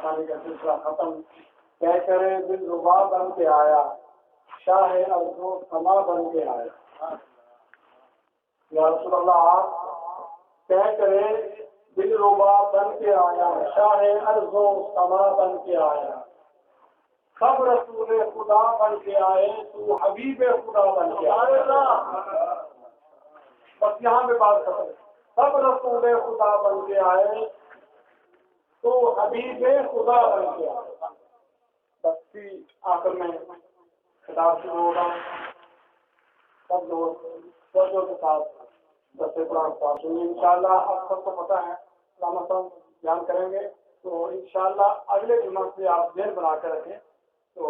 کا سلسلہ ختم. کہہ کرے دل ربا بن کے آیا، شاہ ارض و سما بن کے آیا. یا رسول اللہ آپ کہہ کرے دل ربا بن کے آیا، شاہ ارض و سما بن کے آیا. سب رسول خدا بن کے آئے، تو حبیب خدا بن کے آیا. بس یہاں پہ بات ختم. سب رسول خدا بن کے آئے تو حبیب خدا بن کے آئے. بس آخر میں خطاب شروع ہوگا. سب لوگ توجہ کے ساتھ درس قرآن پاک سنیں. انشاءاللہ آپ سب کو پتہ ہے علامہ صاحب بیان کریں گے، تو انشاءاللہ اگلے جمعہ سے آپ ذہن بنا کے رکھیں. تو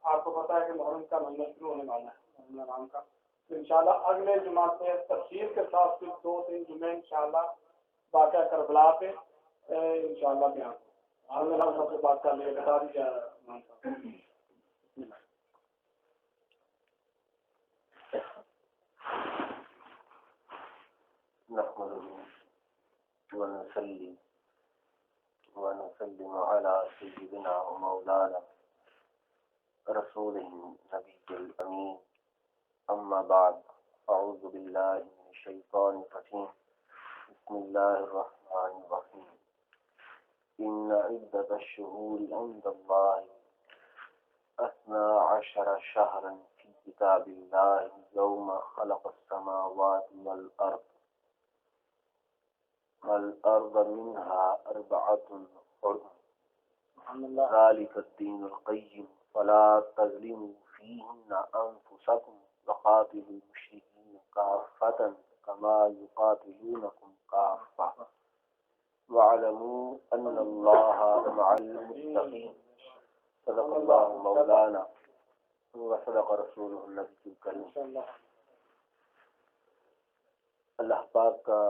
آپ کو پتہ ہے کہ محرم کا مہینہ شروع ہونے والا ہے، محرم الحرام کا. تو انشاءاللہ اگلے جمعہ سے تفصیل کے ساتھ صرف 2-3 جمعے انشاءاللہ واقعہ کربلا پہ انشاءاللہ بیان. ہم سب سے بات کر لیں، بتا دیجیے. ونسلم على سيدنا ومولانا رسوله النبي الأمين. أما بعد، أعوذ بالله من الشيطان الرجيم. بسم الله الرحمن الرحيم. إن عدة الشهور عند الله 12 شهرا في كتاب الله يوم خلق السماوات والأرض منها 4 حرم ذلك الدين القيم فلا تظلموا فيهن أنفسكم وقاتلوا المشركين كافة كما يقاتلونكم كافة واعلموا أن الله مع المتقين. صدق الله مولانا وصدق رسوله النبي الكريم. اللہ پاک کا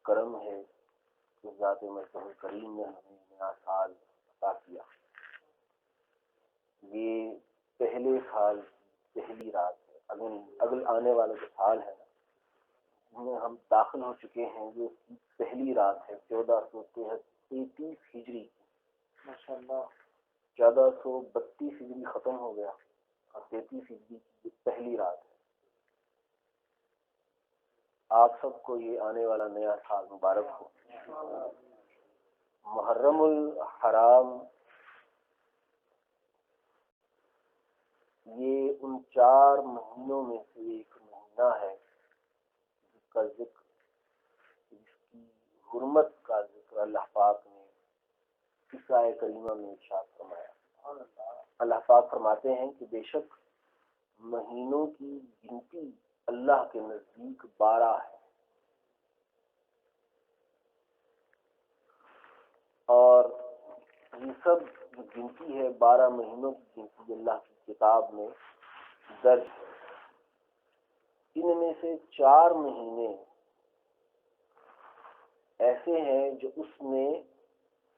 کرم ہے کہ ذات مرتبہ کریم نے ہمیں نیا سال عطا کیا. یہ پہلے سال پہلی رات ہے. اگل آنے والا جو سال ہے نا، میں ہم داخل ہو چکے ہیں، جو پہلی رات ہے 1433 ہجری. ماشاءاللہ 1432 ہجری ختم ہو گیا اور 33 ہجری کی پہلی رات ہے. آپ سب کو یہ آنے والا نیا سال مبارک ہو. محرم الحرام یہ ان 4 مہینوں میں سے ایک مہینہ ہے جس کا ذکر، جس کی حرمت کا ذکر اللہ پاک نے اس آیہ کریمہ میں ارشاد فرمایا. اللہ پاک فرماتے ہیں کہ بے شک مہینوں کی گنتی اللہ کے نزدیک 12 ہے، اور یہ سب جو گنتی ہے 12 مہینوں کی گنتی اللہ کی کتاب میں درج ہے. ان میں سے 4 مہینے ایسے ہیں جو اس نے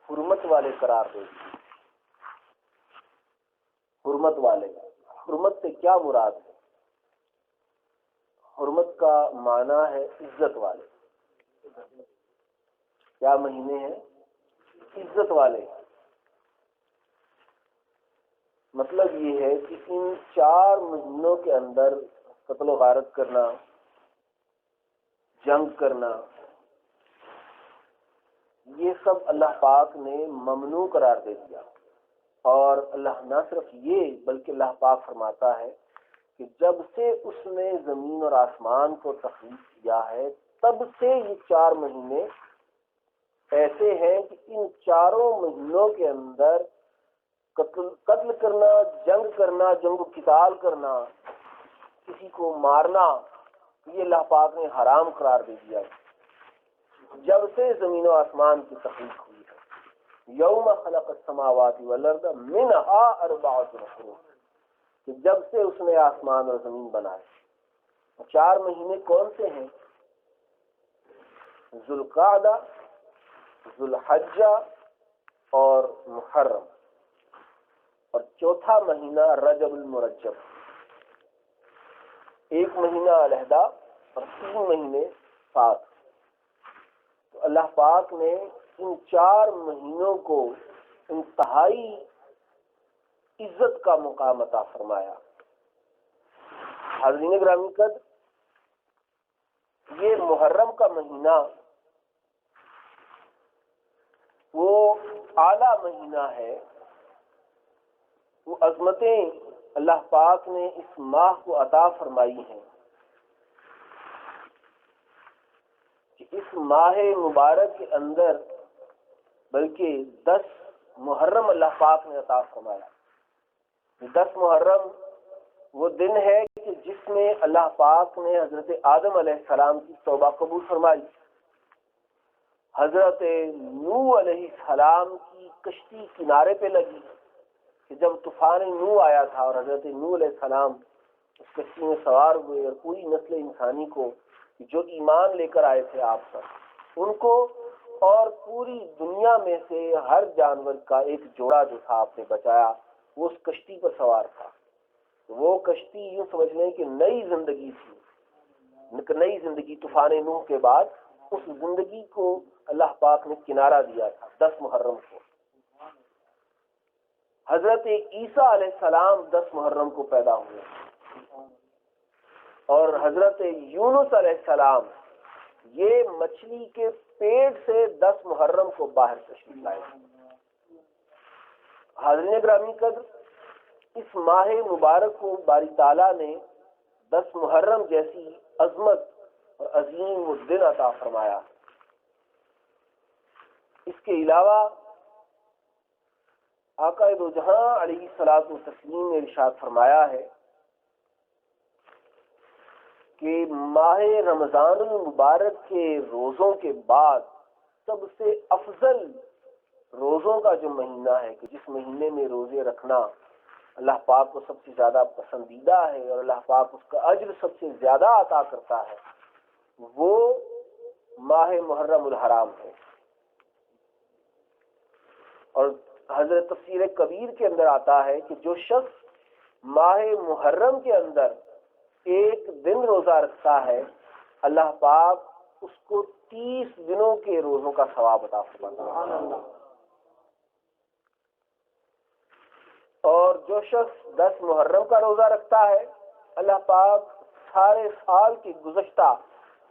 حرمت والے قرار دے دیے. حرمت والے، حرمت سے کیا مراد ہے؟ حرمت کا معنی ہے عزت والے. کیا مہینے ہیں؟ عزت والے. مطلب یہ ہے کہ ان 4 مہینوں کے اندر قتل و غارت کرنا، جنگ کرنا، یہ سب اللہ پاک نے ممنوع قرار دے دیا. اور اللہ نہ صرف یہ بلکہ اللہ پاک فرماتا ہے کہ جب سے اس نے زمین اور آسمان کو تخلیق کیا ہے تب سے یہ 4 مہینے ایسے ہیں کہ ان 4 مہینوں کے اندر قتل کرنا، جنگ کرنا، جنگ و قتال کرنا، کسی کو مارنا، یہ اللہ پاک نے حرام قرار دے دیا ہے جب سے زمین و آسمان کی تخلیق ہوئی ہے. یوم خلق السماوات والارض منها 4 حرم، کہ جب سے اس نے آسمان اور زمین بنائے. 4 مہینے کون سے ہیں؟ ذوالقعدہ، ذوالحجہ اور محرم، اور چوتھا مہینہ رجب المرجب. ایک مہینہ علیحدہ اور 3 مہینے ساتھ. تو اللہ پاک نے ان 4 مہینوں کو انتہائی عزت کا مقام عطا فرمایا۔ حاضرین گرامی قدر، یہ محرم کا مہینہ وہ اعلیٰ مہینہ ہے، وہ عظمتیں اللہ پاک نے اس ماہ کو عطا فرمائی ہیں کہ اس ماہ مبارک کے اندر بلکہ 10 محرم اللہ پاک نے عطا فرمایا۔ 10 محرم وہ دن ہے کہ جس میں اللہ پاک نے حضرت آدم علیہ السلام کی توبہ قبول فرمائی، حضرت نوح علیہ السلام کی کشتی کنارے پہ لگی کہ جب طوفان نوح آیا تھا اور حضرت نوح علیہ السلام اس کشتی میں سوار ہوئے اور پوری نسل انسانی کو جو ایمان لے کر آئے تھے آپ پر، ان کو اور پوری دنیا میں سے ہر جانور کا ایک جوڑا جو تھا آپ نے بچایا، وہ اس کشتی پر سوار تھا۔ وہ کشتی یوں سمجھ لیں کہ نئی زندگی تھی، نئی زندگی طوفان نوح کے بعد اس زندگی کو اللہ پاک نے کنارہ دیا تھا 10 محرم کو۔ حضرت عیسیٰ علیہ السلام 10 محرم کو پیدا ہوئے، اور حضرت یونس علیہ السلام یہ مچھلی کے پیٹ سے 10 محرم کو باہر تشریف لائے۔ حاضرین گرامی قدر، اس ماہ مبارک کو باری تعالیٰ نے 10 محرم جیسی عظمت اور عظیم دن عطا فرمایا۔ اس کے علاوہ آقا دو جہاں علیہ الصلوۃ والتسلیم نے ارشاد فرمایا ہے کہ ماہ رمضان المبارک کے روزوں کے بعد سب سے افضل روزوں کا جو مہینہ ہے، کہ جس مہینے میں روزے رکھنا اللہ پاک کو سب سے زیادہ پسندیدہ ہے اور اللہ پاک اس کا اجر سب سے زیادہ عطا کرتا ہے، وہ ماہ محرم الحرام ہے۔ اور حضرت تفسیر کبیر کے اندر آتا ہے کہ جو شخص ماہ محرم کے اندر ایک دن روزہ رکھتا ہے، اللہ پاک اس کو 30 دنوں کے روزوں کا ثواب عطا فرماتا ہے۔ اور جو شخص 10 محرم کا روزہ رکھتا ہے، اللہ پاک سارے سال کے گزشتہ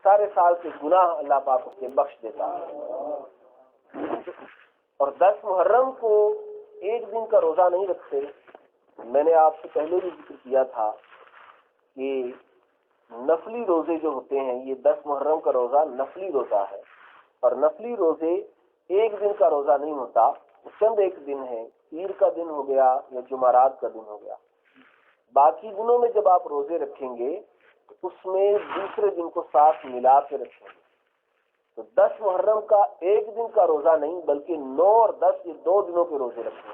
سارے سال کے گناہ اللہ پاک اس کے بخش دیتا ہے۔ اور 10 محرم کو ایک دن کا روزہ نہیں رکھتے۔ میں نے آپ سے پہلے بھی ذکر کیا تھا کہ نفلی روزے جو ہوتے ہیں، یہ 10 محرم کا روزہ نفلی روزہ ہے، اور نفلی روزے ایک دن کا روزہ نہیں ہوتا، چند ایک دن ہے، عید کا دن ہو گیا یا جمعرات کا دن ہو گیا۔ باقی دنوں میں جب آپ روزے رکھیں گے تو اس میں دوسرے دن کو ساتھ ملا کے رکھیں گے۔ تو 10 محرم کا ایک دن کا روزہ نہیں بلکہ 9 اور 10 یہ 2 دنوں کے روزے رکھیں۔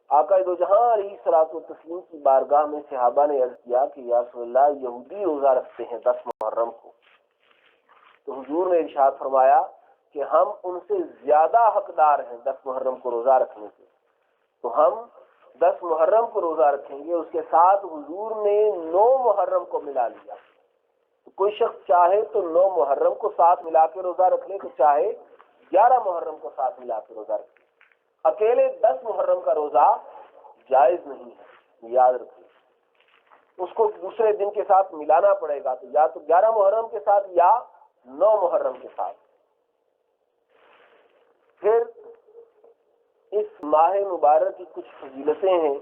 آقا دو جہاں علیہ الصلوۃ والتسلیم کی بارگاہ میں صحابہ نے عرض کیا کہ یا رسول اللہ، یہودی روزہ رکھتے ہیں 10 محرم کو، تو حضور نے ارشاد فرمایا کہ ہم ان سے زیادہ حقدار ہیں 10 محرم کو روزہ رکھنے کے، تو ہم 10 محرم کو روزہ رکھیں گے۔ اس کے ساتھ حضور نے 9 محرم کو ملا لیا۔ تو کوئی شخص چاہے تو 9 محرم کو ساتھ ملا کے روزہ رکھ لے، تو چاہے 11 محرم کو ساتھ ملا کے روزہ رکھ لے۔ اکیلے 10 محرم کا روزہ جائز نہیں ہے، یاد رکھیں۔ اس کو دوسرے دن کے ساتھ ملانا پڑے گا، تو یا تو 11 محرم کے ساتھ یا 9 محرم کے ساتھ۔ پھر اس ماہ مبارک کی کچھ فضیلتیں ہیں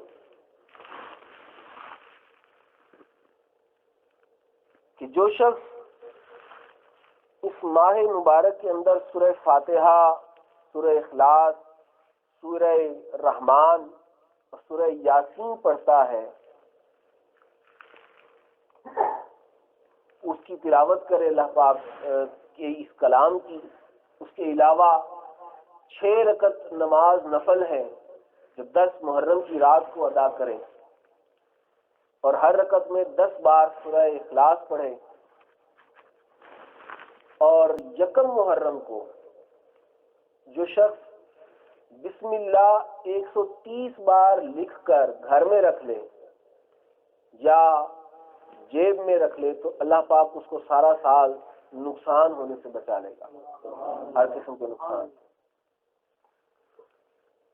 کہ جو شخص اس ماہ مبارک کے اندر سورہ فاتحہ، سورہ اخلاص، سورہ رحمان اور سورہ یاسین پڑھتا ہے، اس کی تلاوت کرے اللہ پاک کے اس کلام کی، اس کے علاوہ 6 رکعت نماز نفل ہے جو 10 محرم کی رات کو ادا کرے، اور ہر رکعت میں 10 بار سورہ اخلاص پڑھے، اور یکم محرم کو جو شخص بسم اللہ 130 بار لکھ کر گھر میں رکھ لے یا جیب میں رکھ لے، تو اللہ پاک اس کو سارا سال نقصان ہونے سے بچا لے گا، ہر قسم کے نقصان۔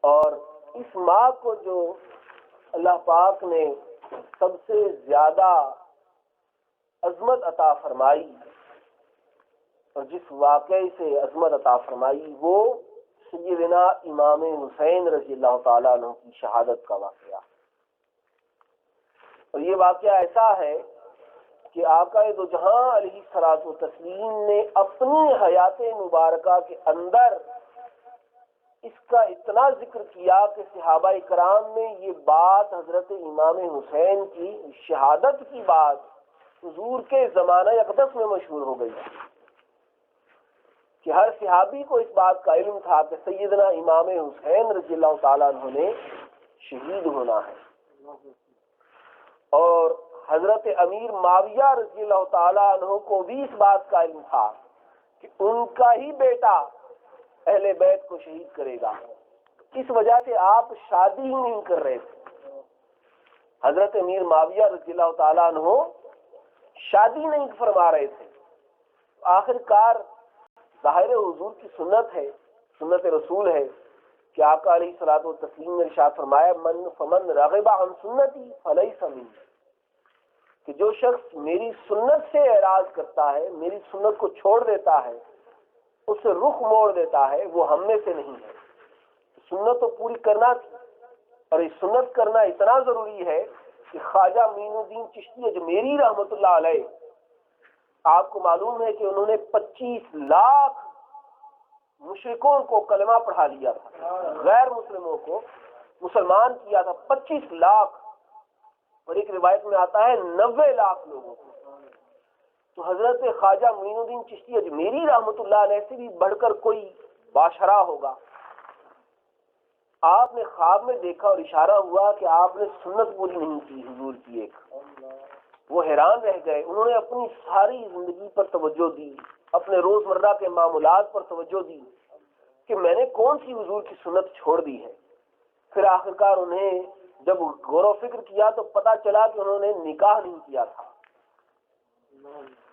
اور اس ماں کو جو اللہ پاک نے سب سے زیادہ عظمت عطا فرمائی اور جس واقعے سے عظمت عطا فرمائی وہ سیدنا امام حسین رضی اللہ تعالیٰ عنہ کی شہادت کا واقعہ. اور یہ واقعہ ایسا ہے کہ آقا دو جہاں علیہ الصلوۃ والتسلیم نے اپنی حیات مبارکہ کے اندر اس کا اتنا ذکر کیا کہ صحابہ کرام میں یہ بات حضرت امام حسین کی شہادت کی بات حضور کے زمانہ اقدس میں مشہور ہو گئی کہ ہر صحابی کو اس بات کا علم تھا کہ سیدنا امام حسین رضی اللہ تعالیٰ عنہ نے شہید ہونا ہے. اور حضرت امیر معاویہ رضی اللہ تعالیٰ عنہ کو بھی اس بات کا علم تھا کہ ان کا ہی بیٹا اہل بیت کو شہید کرے گا. اس وجہ سے آپ شادی ہی نہیں کر رہے تھے. حضرت امیر معاویہ رضی اللہ تعالیٰ عنہ شادی نہیں فرما رہے تھے. آخر کار ظاہر حضور کی سنت ہے، سنت رسول ہے کہ آقا علیہ الصلوۃ والتسلیم نے ارشاد فرمایا فمن رغب عن سنتی فلیس منی، کہ جو شخص میری سنت سے اعراض کرتا ہے، میری سنت کو چھوڑ دیتا ہے، اس سے رخ موڑ دیتا ہے، وہ ہم میں سے نہیں ہے. سنت تو پوری کرنا تھی اور یہ سنت کرنا اتنا ضروری ہے کہ خواجہ معین الدین چشتی اجمیری رحمۃ اللہ علیہ، آپ کو معلوم ہے کہ انہوں نے 25 لاکھ مشرکوں کو کلمہ پڑھا لیا تھا، غیر مسلموں کو مسلمان کیا تھا 25 لاکھ، اور ایک روایت میں آتا ہے 90 لاکھ لوگوں کو. تو حضرت خواجہ معین الدین چشتی اجمیری رحمۃ اللہ علیہ سے بھی بڑھ کر کوئی باشرہ ہوگا. آپ نے خواب میں دیکھا اور اشارہ ہوا کہ آپ نے سنت پوری نہیں کی حضور کی ایک. وہ حیران رہ گئے. انہوں نے اپنی ساری زندگی پر توجہ دی، اپنے روزمرہ کے معمولات پر توجہ دی کہ میں نے کون سی حضور کی سنت چھوڑ دی ہے. پھر آخرکار انہیں جب غور و فکر کیا تو پتہ چلا کہ انہوں نے نکاح نہیں کیا تھا.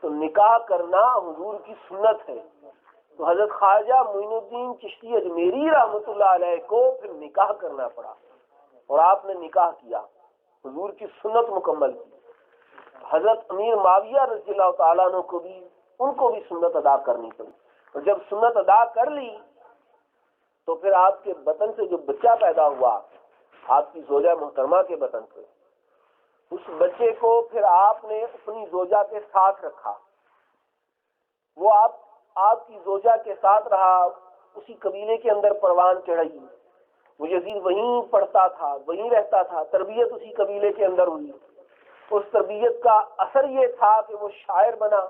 تو نکاح کرنا حضور کی سنت ہے. تو حضرت خواجہ معین الدین چشتی اجمیری رحمۃ اللہ علیہ کو پھر نکاح کرنا پڑا اور آپ نے نکاح کیا، حضور کی سنت مکمل کی. حضرت امیر معاویہ رضی اللہ تعالیٰ عنہ کو بھی ان کو بھی سنت ادا کرنی پڑی. اور جب سنت ادا کر لی تو پھر آپ کے بطن سے جو بچہ پیدا ہوا، آپ کی زوجہ محترمہ کے بطن سے، اس بچے کو پھر آپ نے اپنی زوجہ کے ساتھ رکھا. وہ آپ کی زوجہ کے ساتھ رہا، اسی قبیلے کے اندر پروان چڑھی. وہ یزید وہیں پڑھتا تھا، وہیں رہتا تھا، تربیت اسی قبیلے کے اندر ہوئی. اس تربیت کا اثر یہ تھا کہ وہ شاعر بنا.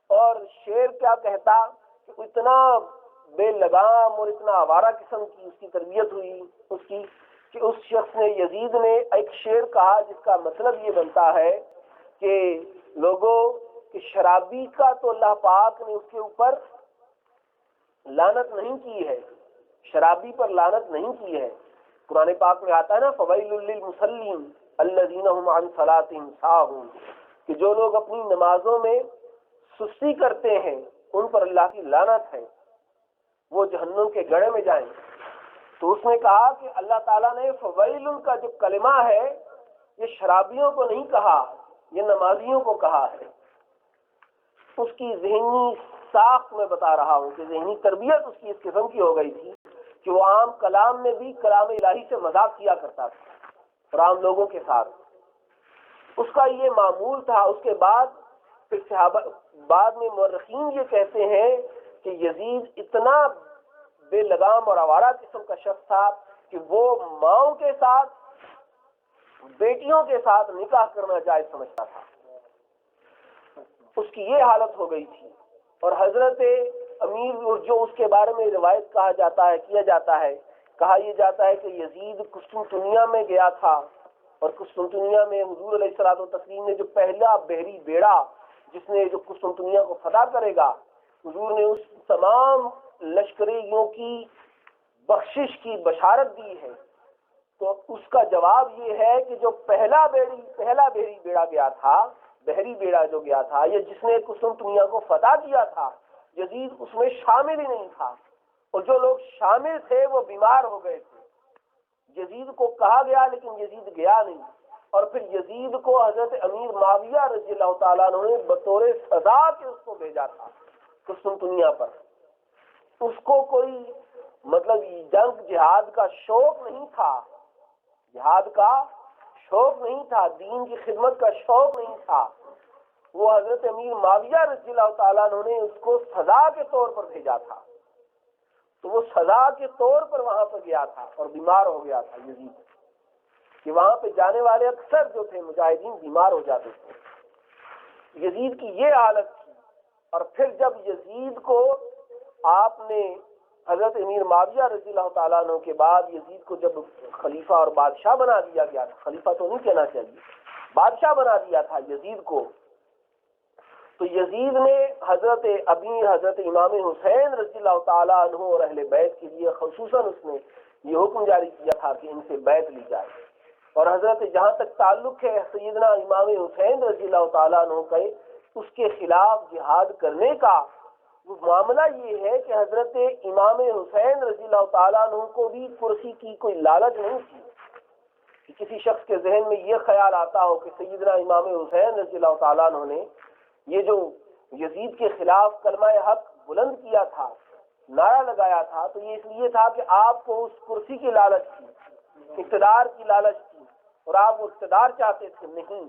اور شعر کیا کہتا کہ اتنا بے لگام اور اتنا آوارہ قسم کی اس کی تربیت ہوئی اس کی کہ اس شخص نے، یزید نے ایک شعر کہا جس کا مطلب یہ بنتا ہے کہ لوگوں کہ شرابی کا تو اللہ پاک نے اس کے اوپر لعنت نہیں کی ہے، شرابی پر لعنت نہیں کی ہے. قرآن پاک میں آتا ہے نا فویل للمصلین الذین هم عن صلاتهم ساہون، کہ جو لوگ اپنی نمازوں میں سستی کرتے ہیں ان پر اللہ کی لعنت ہے، وہ جہنم کے گڑھے میں جائیں. تو اس نے کہا کہ اللہ تعالیٰ نے فویل کا جو کلمہ ہے یہ شرابیوں کو نہیں کہا، یہ نمازیوں کو کہا ہے. اس کی ذہنی ساخت میں بتا رہا ہوں کہ ذہنی تربیت اس کی اس قسم کی ہو گئی تھی کہ وہ عام کلام میں بھی کلام الہی سے مذاق کیا کرتا تھا اور عام لوگوں کے ساتھ. اس کا یہ معمول تھا. اس کے بعد پھر صحابہ بعد میں مورخین یہ کہتے ہیں کہ یزید اتنا بے لگام اور آوارہ قسم کا شخص تھا کہ وہ ماؤں کے ساتھ، بیٹیوں کے ساتھ نکاح کرنا جائز سمجھتا تھا. اس کی یہ حالت ہو گئی تھی. اور حضرت امیر جو اس کے بارے میں روایت کہا جاتا ہے، کیا جاتا ہے، کہا یہ جاتا ہے کہ یزید قسطنطنیہ میں گیا تھا اور قسطنطنیہ میں حضور علیہ الصلوۃ والتسلیم نے جو پہلا بحری بیڑا جس نے جو قسطنطنیہ کو فتح کرے گا، حضور نے اس تمام لشکریوں کی بخشش کی بشارت دی ہے. تو اس کا جواب یہ ہے کہ جو پہلا بحری بیڑا گیا تھا، بحری بیڑا جو گیا تھا، یہ جس نے قسطنطنیہ کو فتح کیا تھا، یزید اس میں شامل ہی نہیں تھا. اور جو لوگ شامل تھے وہ بیمار ہو گئے تھے، یزید کو کہا گیا لیکن یزید گیا نہیں، اور پھر یزید کو حضرت امیر معاویہ رضی اللہ تعالیٰ عنہ نے بطور سزا کے اس کو بھیجا تھا قسطنطنیہ پر۔ اس کو کوئی مطلب جنگ جہاد کا شوق نہیں تھا، جہاد کا شوق نہیں تھا، دین کی خدمت کا شوق نہیں تھا، وہ حضرت امیر معاویہ رضی اللہ تعالیٰ عنہ نے اس کو سزا کے طور پر بھیجا تھا، تو وہ سزا کے طور پر وہاں پر گیا تھا اور بیمار ہو گیا تھا یزید، کہ وہاں پہ جانے والے اکثر جو تھے مجاہدین بیمار ہو جاتے تھے۔ یزید کی یہ حالت تھی، اور پھر جب یزید کو آپ نے حضرت امیر معاویہ رضی اللہ تعالیٰ عنہ کے بعد یزید کو جب خلیفہ اور بادشاہ بنا دیا گیا تھا، خلیفہ تو نہیں کہنا چاہیے، بادشاہ بنا دیا تھا یزید کو، تو یزید نے حضرت امام حسین رضی اللہ تعالیٰ عنہ اور اہل بیت کے لیے خصوصاً اس نے یہ حکم جاری کیا تھا کہ ان سے بیعت لی جائے، اور حضرت جہاں تک تعلق ہے سیدنا امام حسین رضی اللہ تعالیٰ عنہ کا اس کے خلاف جہاد کرنے کا، وہ معاملہ یہ ہے کہ حضرت امام حسین رضی اللہ تعالیٰ عنہ کو بھی کرسی کی کوئی لالچ نہیں تھی، کہ کسی شخص کے ذہن میں یہ خیال آتا ہو کہ سیدنا امام حسین رضی اللہ تعالیٰ عنہ نے یہ جو یزید کے خلاف کلمہ حق بلند کیا تھا، نعرہ لگایا تھا، تو یہ اس لیے تھا کہ آپ کو اس کرسی کی لالچ تھی، اقتدار کی لالچ تھی، اور آپ وہ اقتدار چاہتے تھے، نہیں،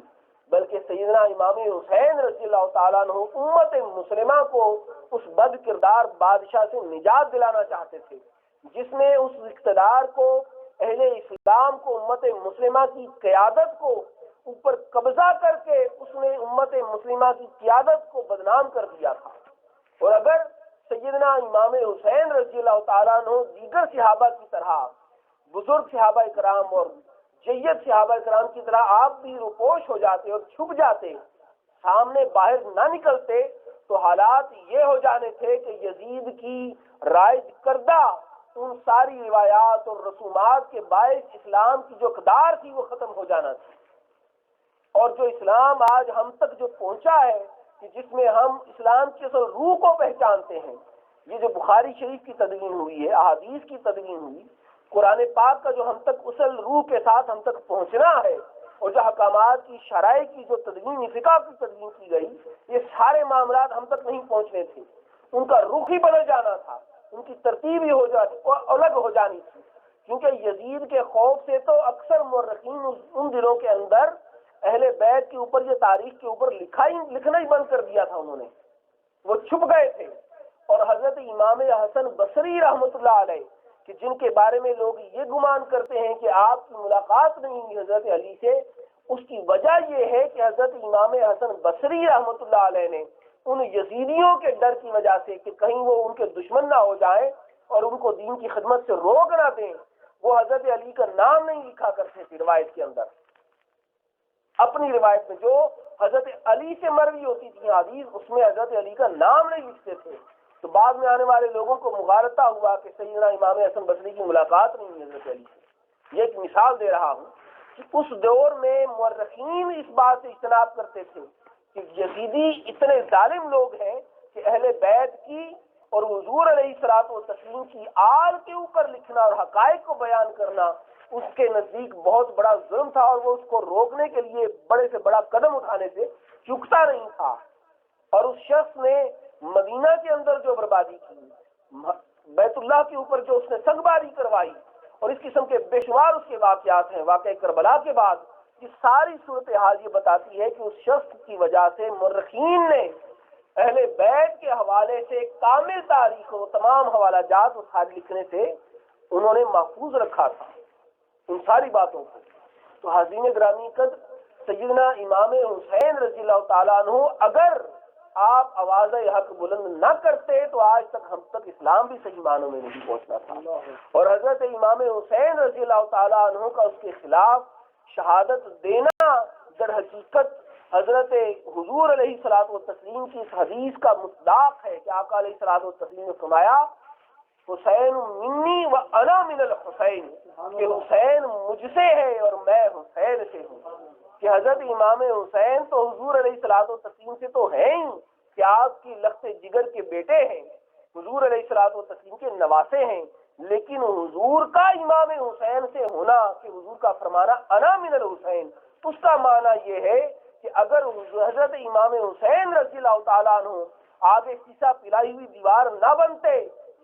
بلکہ سیدنا امام حسین رضی اللہ تعالیٰ عنہ امت مسلمہ کو اس بد کردار بادشاہ سے نجات دلانا چاہتے تھے، جس نے اس اقتدار کو، اہل اسلام کو، امت مسلمہ کی قیادت کو اوپر قبضہ کر کے اس نے امت مسلمہ کی قیادت کو بدنام کر دیا تھا۔ اور اگر سیدنا امام حسین رضی اللہ تعالیٰ عنہ دیگر صحابہ کی طرح، بزرگ صحابہ کرام اور جید صحابہ کرام کی طرح آپ بھی روپوش ہو جاتے اور چھپ جاتے، سامنے باہر نہ نکلتے، تو حالات یہ ہو جانے تھے کہ یزید کی رائج کردہ ان ساری روایات اور رسومات کے باعث اسلام کی جو اقدار تھی وہ ختم ہو جانا تھی، اور جو اسلام آج ہم تک جو پہنچا ہے، کہ جس میں ہم اسلام کی اصل روح کو پہچانتے ہیں، یہ جو بخاری شریف کی تدوین ہوئی ہے، احادیث کی تدوین ہوئی، قرآن پاک کا جو ہم تک اصل روح کے ساتھ ہم تک پہنچنا ہے، اور جو احکامات کی شرائع کی جو تدوین، فقہ کی تدوین کی گئی، یہ سارے معاملات ہم تک نہیں پہنچنے تھے، ان کا رخ ہی بدل جانا تھا، ان کی ترتیب ہی ہو جانی، الگ ہو جانی تھی، کیونکہ یزید کے خوف سے تو اکثر مورخین ان دنوں کے اندر اہل بیت کے اوپر، یہ تاریخ کے اوپر لکھنا ہی بند کر دیا تھا، انہوں نے، وہ چھپ گئے تھے۔ اور حضرت امام حسن بصری رحمۃ اللہ علیہ، کہ جن کے بارے میں لوگ یہ گمان کرتے ہیں کہ آپ کی ملاقات نہیں ہوئی حضرت علی سے، اس کی وجہ یہ ہے کہ حضرت امام حسن بصری رحمۃ اللہ علیہ نے ان یزیدیوں کے ڈر کی وجہ سے کہ کہیں وہ ان کے دشمن نہ ہو جائیں اور ان کو دین کی خدمت سے روک نہ دیں، وہ حضرت علی کا نام نہیں لکھا کرتے تھے روایت کے اندر، اپنی روایت میں جو حضرت علی سے مروی ہوتی تھی حدیث، اس میں حضرت علی کا نام نہیں لکھتے تھے، تو بعد میں آنے والے لوگوں کو مغالطہ ہوا کہ سیدنا امام حسن بصری کی ملاقات نہیں ہوئی حضرت علی سے۔ یہ ایک مثال دے رہا ہوں کہ اس دور میں مورخین اس بات سے اجتناب کرتے تھے کہ یزیدی اتنے ظالم لوگ ہیں کہ اہل بیت کی اور حضور علیہ الصلوۃ والتسلیم کی آل کے اوپر لکھنا اور حقائق کو بیان کرنا اس کے نزدیک بہت بڑا ظلم تھا، اور وہ اس کو روکنے کے لیے بڑے سے بڑا قدم اٹھانے سے چکتا نہیں تھا۔ اور اس شخص نے مدینہ کے اندر جو بربادی کی، بیت اللہ کے اوپر جو اس نے سنگباری کروائی، اور اس قسم کے بے شمار اس کے واقعات ہیں، واقعہ کربلا کے بعد، یہ ساری صورتحال یہ بتاتی ہے کہ اس شخص کی وجہ سے مورخین نے اہل بیت کے حوالے سے کامل تاریخ و تمام حوالہ جات اور سارے لکھنے سے انہوں نے محفوظ رکھا تھا ان ساری باتوں کو۔ تو حاضرین گرامی قدر، سیدنا امام حسین رضی اللہ تعالیٰ عنہ اگر آپ آواز حق بلند نہ کرتے تو آج تک ہم تک اسلام بھی صحیح معنوں میں نہیں پہنچنا تھا، اور حضرت امام حسین رضی اللہ تعالیٰ عنہ کا اس کے خلاف شہادت دینا در حقیقت حضرت حضور علیہ الصلوۃ والتسلیم کی اس حدیث کا مصداق ہے کہ آقا علیہ الصلوۃ والتسلیم نے فرمایا حسین منی و انا من الحسین، کہ حسین مجھ سے ہے اور میں حسین سے ہوں، کہ حضرت امام حسین تو حضور علیہ الصلوۃ والتسلیم سے تو ہیں ہی، کہ آپ کی لخت جگر کے بیٹے ہیں، حضور علیہ الصلوۃ والتسلیم کے نواسے ہیں، لیکن حضور کا امام حسین سے ہونا کہ حضور کا فرمانا انا من الحسین، اس کا معنی یہ ہے کہ اگر حضرت امام حسین رضی اللہ تعالیٰ عنہ آگے سیسا پلائی ہوئی دیوار نہ بنتے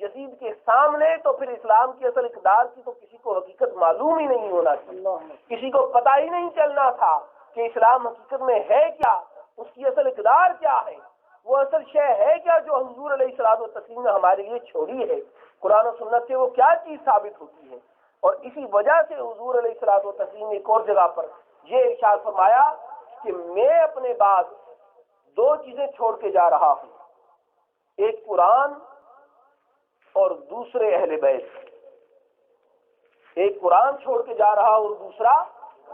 یزید کے سامنے، تو پھر اسلام کی اصل اقدار کی تو کسی کو حقیقت معلوم ہی نہیں ہونا تھا، کسی کو پتہ ہی نہیں چلنا تھا کہ اسلام حقیقت میں ہے کیا، اس کی اصل اقدار کیا ہے، وہ اصل شے ہے کیا جو حضور علیہ الصلوۃ والتسلیم نے ہمارے لیے چھوڑی ہے، قرآن و سنت سے وہ کیا چیز ثابت ہوتی ہے۔ اور اسی وجہ سے حضور علیہ الصلوۃ والتسلیم نے ایک اور جگہ پر یہ ارشاد فرمایا کہ میں اپنے بعد دو چیزیں چھوڑ کے جا رہا ہوں، ایک قرآن اور دوسرے اہل بیت۔ ایک قرآن چھوڑ کے جا رہا اور دوسرا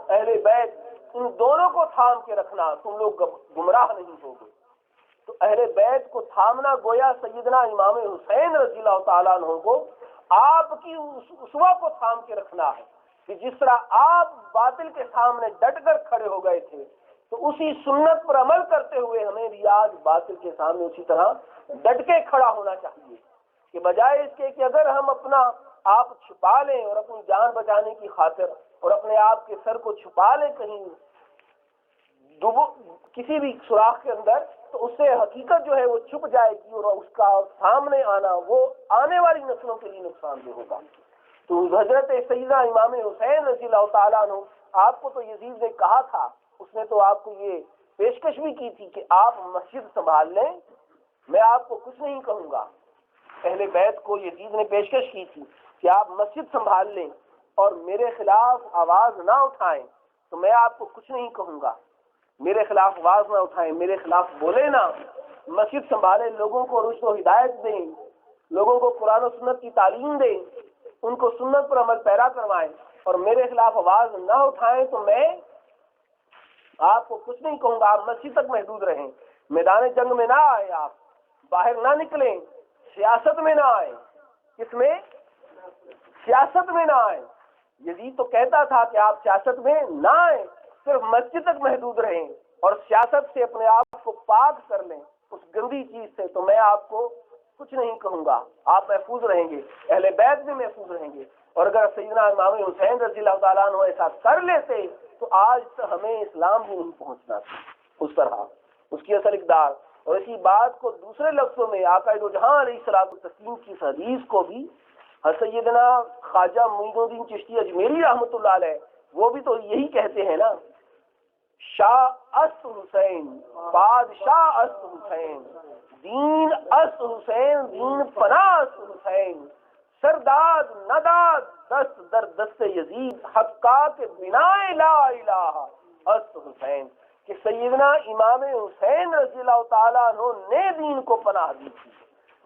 اہل بیت، ان دونوں کو تھام کے رکھنا، تم لوگ گمراہ نہیں ہوگے۔ تو اہل بیت کو تھامنا گویا سیدنا امام حسین رضی اللہ تعالیٰ عنہ کو آپ کی اسوہ کو تھام کے رکھنا ہے کہ جس طرح آپ باطل کے سامنے ڈٹ کر کھڑے ہو گئے تھے، تو اسی سنت پر عمل کرتے ہوئے ہمیں بھی آج باطل کے سامنے اسی طرح ڈٹ کے کھڑا ہونا چاہیے، کہ بجائے اس کے کہ اگر ہم اپنا آپ چھپا لیں اور اپنی جان بچانے کی خاطر اور اپنے آپ کے سر کو چھپا لیں کہیں کسی بھی سوراخ کے اندر، تو اس سے حقیقت جو ہے وہ چھپ جائے گی اور اس کا سامنے آنا وہ آنے والی نسلوں کے لیے نقصان دہ ہوگا۔ تو حضرت سیدنا امام حسین رضی اللہ تعالیٰ عنہ، آپ کو تو یزید نے کہا تھا، اس نے تو آپ کو یہ پیشکش بھی کی تھی کہ آپ مسجد سنبھال لیں، میں آپ کو کچھ نہیں کہوں گا۔ اہل بیت کو یزید نے پیشکش کی تھی کہ آپ مسجد سنبھال لیں اور میرے خلاف آواز نہ اٹھائیں، تو میں آپ کو کچھ نہیں کہوں گا، میرے خلاف آواز نہ اٹھائیں، میرے خلاف بولے نہ، مسجد سنبھالیں، لوگوں کو رشد و ہدایت دیں، لوگوں کو قرآن و سنت کی تعلیم دیں، ان کو سنت پر عمل پیرا کروائیں، اور میرے خلاف آواز نہ اٹھائیں تو میں آپ کو کچھ نہیں کہوں گا۔ آپ مسجد تک محدود رہیں، میدان جنگ میں نہ آئے، آپ باہر نہ نکلیں، سیاست میں نہ آئے۔ کس میں؟ سیاست میں نہ آئے۔ یزید تو کہتا تھا کہ آپ سیاست میں نہ آئیں، صرف مسجد تک محدود رہیں اور سیاست سے اپنے آپ کو پاک کر لیں اس گندی چیز سے، تو میں آپ کو کچھ نہیں کہوں گا، آپ محفوظ رہیں گے، اہل بیت بھی محفوظ رہیں گے۔ اور اگر سیدنا امام حسین رضی اللہ تعالیٰ عنہ ایسا کر لیتے تو آج ہمیں اسلام بھی نہیں پہنچنا تھا اس طرح، اس کی اصل اقدار۔ اور اسی بات کو دوسرے لفظوں میں آقا دو جہاں علیہ الصلوۃ والتسلیم کی اس حدیث کو بھی سیدنا خواجہ معین الدین چشتی اجمیری رحمۃ اللہ علیہ وہ بھی تو یہی کہتے ہیں نا، شاہ است حسین بادشاہ است حسین، دین است حسین دین پناہ است حسین، سرداد نداد دست در دست یزید حقا کے بنا لا الہ است حسین، کہ سیدنا امام حسین رضی اللہ تعالیٰ عنہ نے دین کو پناہ دی تھی،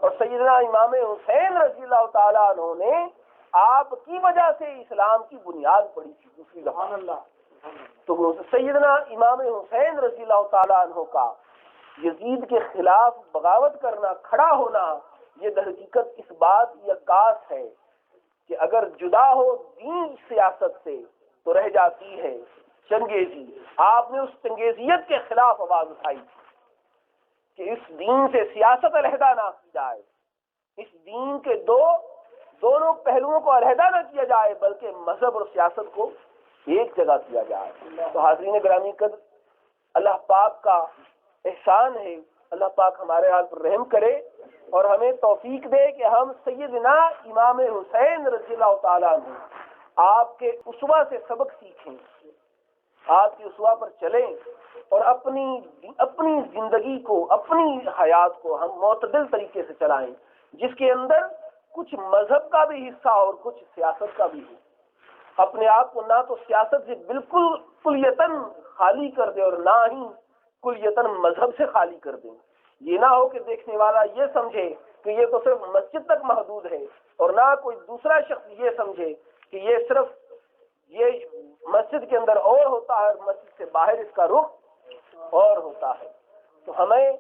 اور سیدنا امام حسین رضی اللہ تعالیٰ عنہ نے آپ کی وجہ سے اسلام کی بنیاد پڑی تھی۔ دوسری سبحان اللہ۔ تو سیدنا امام حسین رضی اللہ تعالیٰ عنہ کا یزید کے خلاف بغاوت کرنا، کھڑا ہونا، یہ در حقیقت اس بات کی عکاس ہے کہ اگر جدا ہو دین سیاست سے تو رہ جاتی ہے چنگیزی۔ آپ نے اس چنگیزیت کے خلاف آواز اٹھائی تھی کہ اس دین سے سیاست علیحدہ نہ کی جائے، اس دین کے دونوں پہلوؤں کو علیحدہ نہ کیا جائے، بلکہ مذہب اور سیاست کو ایک جگہ کیا جائے۔ تو حاضرین گرامی قدر، اللہ پاک کا احسان ہے، اللہ پاک ہمارے حال پر رحم کرے اور ہمیں توفیق دے کہ ہم سیدنا امام حسین رضی اللہ تعالیٰ عنہ آپ کے اسوہ سے سبق سیکھیں، آپ کی اسوہ پر چلیں اور اپنی زندگی کو، اپنی حیات کو ہم معتدل طریقے سے چلائیں، جس کے اندر کچھ مذہب کا بھی حصہ اور کچھ سیاست کا بھی ہو۔ اپنے آپ کو نہ تو سیاست سے بالکل کلیتاً خالی کر دیں اور نہ ہی کلیتاً مذہب سے خالی کر دیں۔ یہ نہ ہو کہ دیکھنے والا یہ سمجھے کہ یہ تو صرف مسجد تک محدود ہے، اور نہ کوئی دوسرا شخص یہ سمجھے کہ یہ صرف یہ مسجد کے اندر اور ہوتا ہے اور مسجد سے باہر اس کا رخ اور ہوتا ہے۔ تو ہمیں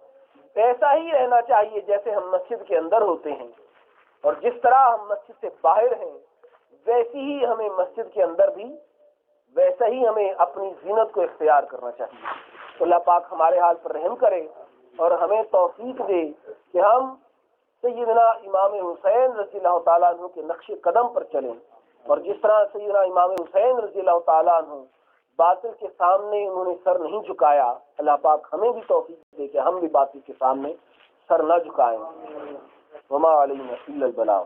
ایسا ہی رہنا چاہیے جیسے ہم مسجد کے اندر ہوتے ہیں، اور جس طرح ہم مسجد سے باہر ہیں ویسی ہی ہمیں مسجد کے اندر بھی ویسا ہی ہمیں اپنی زینت کو اختیار کرنا چاہیے۔ تو اللہ پاک ہمارے حال پر رحم کرے اور ہمیں توفیق دے کہ ہم سیدنا امام حسین رضی اللہ تعالیٰ عنہ کے نقش قدم پر چلیں، اور جس طرح سیدنا امام حسین رضی اللہ تعالیٰ عنہ باطل کے سامنے انہوں نے سر نہیں جھکایا، اللہ پاک ہمیں بھی توفیق دے کہ ہم بھی باطل کے سامنے سر نہ جھکائیں۔ وما علینا الا البلاغ۔